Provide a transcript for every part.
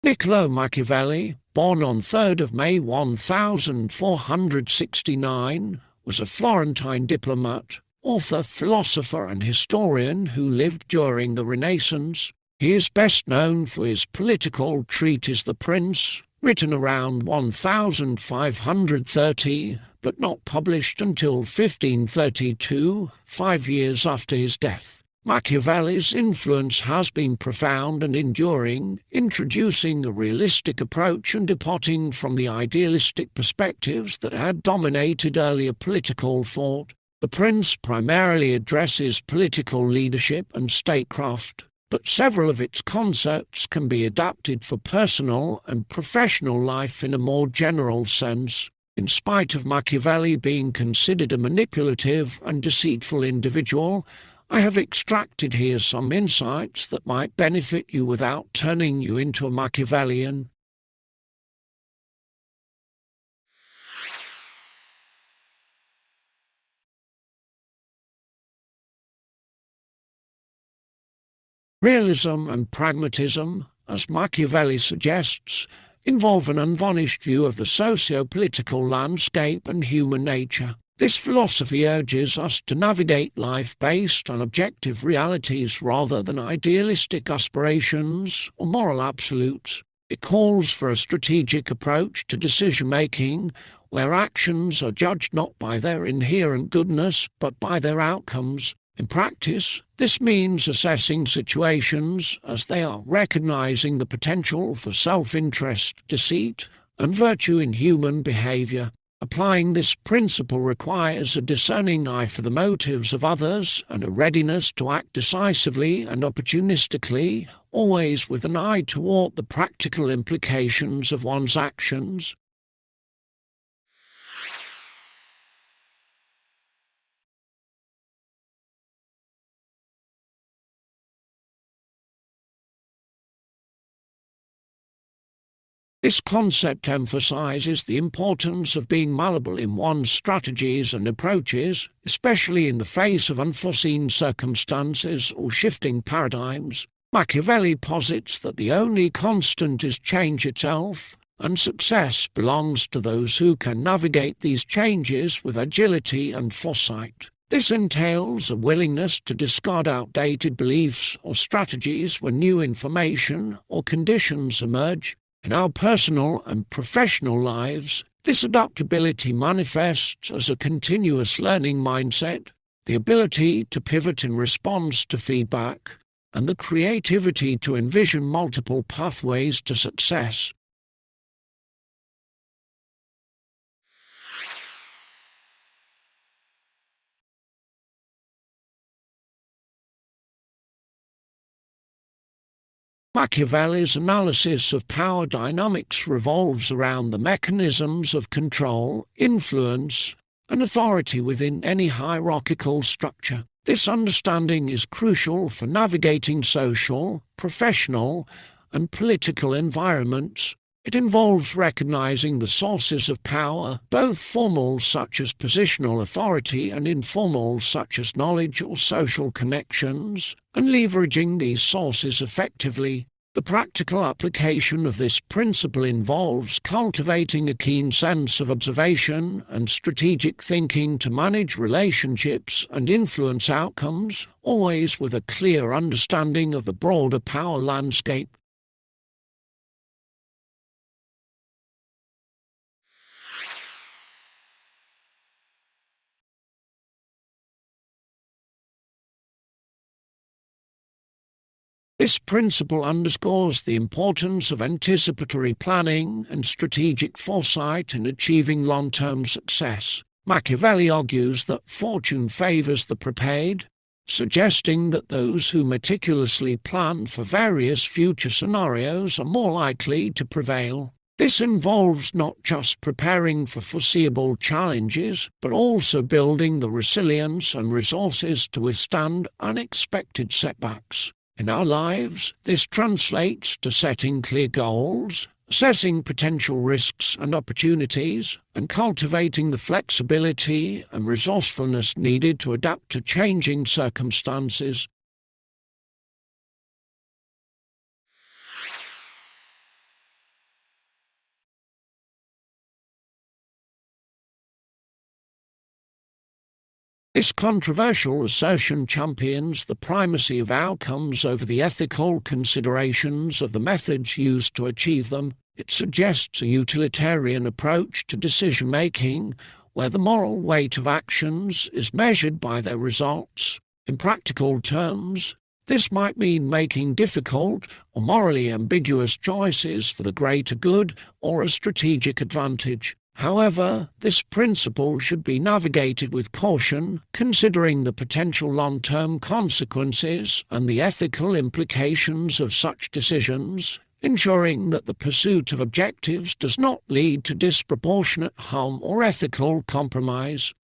Niccolo Machiavelli, born on 3rd of May 1469, was a Florentine diplomat, author, philosopher and historian who lived during the Renaissance. He is best known for his political treatise The Prince, written around 1530, but not published until 1532, 5 years after his death. Machiavelli's influence has been profound and enduring, introducing a realistic approach and departing from the idealistic perspectives that had dominated earlier political thought. The Prince primarily addresses political leadership and statecraft, but several of its concepts can be adapted for personal and professional life in a more general sense. In spite of Machiavelli being considered a manipulative and deceitful individual, I have extracted here some insights that might benefit you without turning you into a Machiavellian. Realism and pragmatism, as Machiavelli suggests, involve an unvarnished view of the socio-political landscape and human nature. This philosophy urges us to navigate life based on objective realities rather than idealistic aspirations or moral absolutes. It calls for a strategic approach to decision-making, where actions are judged not by their inherent goodness but by their outcomes. In practice, this means assessing situations as they are, recognizing the potential for self-interest, deceit, and virtue in human behavior. Applying this principle requires a discerning eye for the motives of others and a readiness to act decisively and opportunistically, always with an eye toward the practical implications of one's actions. This concept emphasizes the importance of being malleable in one's strategies and approaches, especially in the face of unforeseen circumstances or shifting paradigms. Machiavelli posits that the only constant is change itself, and success belongs to those who can navigate these changes with agility and foresight. This entails a willingness to discard outdated beliefs or strategies when new information or conditions emerge. In our personal and professional lives, this adaptability manifests as a continuous learning mindset, the ability to pivot in response to feedback, and the creativity to envision multiple pathways to success. Machiavelli's analysis of power dynamics revolves around the mechanisms of control, influence, and authority within any hierarchical structure. This understanding is crucial for navigating social, professional, and political environments. It involves recognizing the sources of power, both formal such as positional authority and informal such as knowledge or social connections, and leveraging these sources effectively. The practical application of this principle involves cultivating a keen sense of observation and strategic thinking to manage relationships and influence outcomes, always with a clear understanding of the broader power landscape. This principle underscores the importance of anticipatory planning and strategic foresight in achieving long-term success. Machiavelli argues that fortune favors the prepared, suggesting that those who meticulously plan for various future scenarios are more likely to prevail. This involves not just preparing for foreseeable challenges, but also building the resilience and resources to withstand unexpected setbacks. In our lives, this translates to setting clear goals, assessing potential risks and opportunities, and cultivating the flexibility and resourcefulness needed to adapt to changing circumstances. This controversial assertion champions the primacy of outcomes over the ethical considerations of the methods used to achieve them. It suggests a utilitarian approach to decision-making, where the moral weight of actions is measured by their results. In practical terms, this might mean making difficult or morally ambiguous choices for the greater good or a strategic advantage. However, this principle should be navigated with caution, considering the potential long-term consequences and the ethical implications of such decisions, ensuring that the pursuit of objectives does not lead to disproportionate harm or ethical compromise.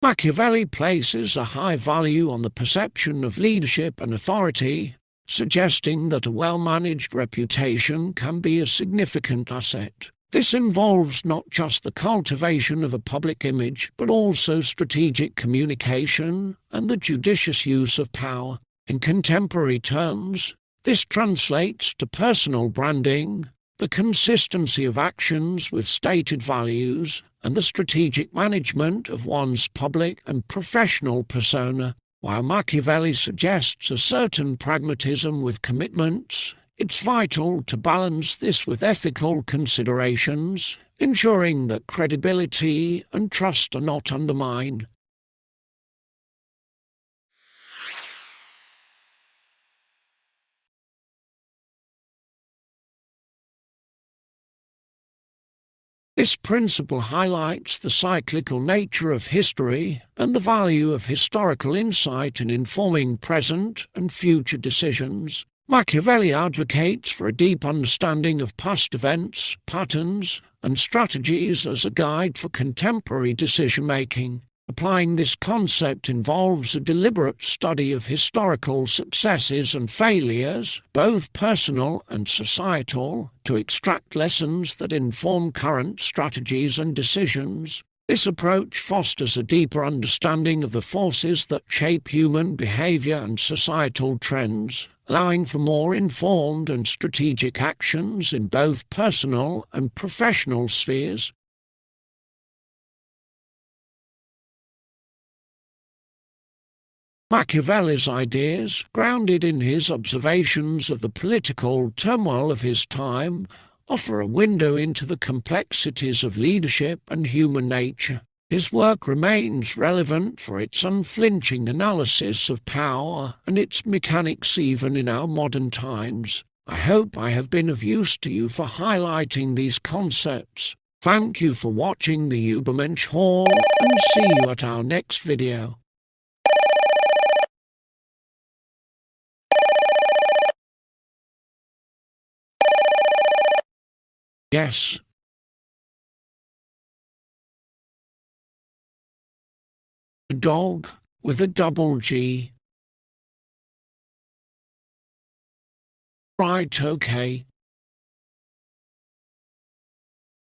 Machiavelli places a high value on the perception of leadership and authority, suggesting that a well-managed reputation can be a significant asset. This involves not just the cultivation of a public image, but also strategic communication and the judicious use of power. In contemporary terms, this translates to personal branding, the consistency of actions with stated values, and the strategic management of one's public and professional persona. While Machiavelli suggests a certain pragmatism with commitments, it's vital to balance this with ethical considerations, ensuring that credibility and trust are not undermined. This principle highlights the cyclical nature of history and the value of historical insight in informing present and future decisions. Machiavelli advocates for a deep understanding of past events, patterns, and strategies as a guide for contemporary decision-making. Applying this concept involves a deliberate study of historical successes and failures, both personal and societal, to extract lessons that inform current strategies and decisions. This approach fosters a deeper understanding of the forces that shape human behavior and societal trends, allowing for more informed and strategic actions in both personal and professional spheres. Machiavelli's ideas, grounded in his observations of the political turmoil of his time, offer a window into the complexities of leadership and human nature. His work remains relevant for its unflinching analysis of power and its mechanics even in our modern times. I hope I have been of use to you for highlighting these concepts. Thank you for watching the Übermensch Hall, and see you at our next video. Yes. A dog with a double G. Right, okay.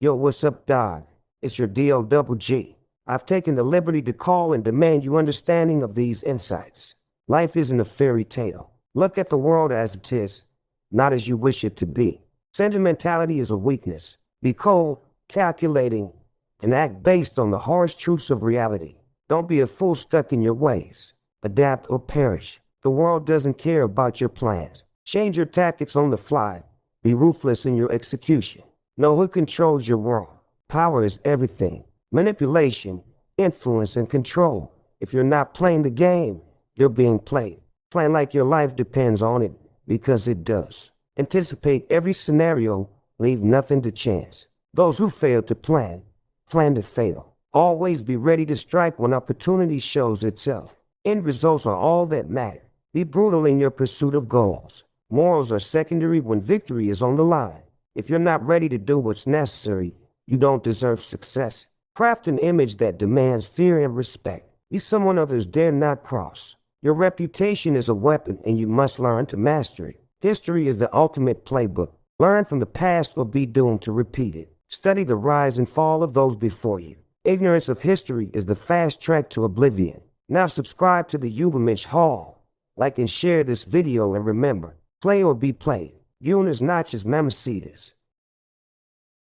Yo, what's up, dog? It's your D-O-double-G. I've taken the liberty to call and demand your understanding of these insights. Life isn't a fairy tale. Look at the world as it is, not as you wish it to be. Sentimentality is a weakness. Be cold, calculating, and act based on the harsh truths of reality. Don't be a fool stuck in your ways. Adapt or perish. The world doesn't care about your plans. Change your tactics on the fly. Be ruthless in your execution. Know who controls your world. Power is everything. Manipulation, influence, and control. If you're not playing the game, you're being played. Plan like your life depends on it, because it does. Anticipate every scenario, leave nothing to chance. Those who fail to plan to fail. Always be ready to strike when opportunity shows itself. End results are all that matter. Be brutal in your pursuit of goals. Morals are secondary when victory is on the line. If you're not ready to do what's necessary, you don't deserve success. Craft an image that demands fear and respect. Be someone others dare not cross. Your reputation is a weapon, and you must learn to master it. History is the ultimate playbook. Learn from the past or be doomed to repeat it. Study the rise and fall of those before you. Ignorance of history is the fast track to oblivion. Now subscribe to the Übermensch Hall, Like and share this video, and remember, play or be played. Unas noches mamacitas.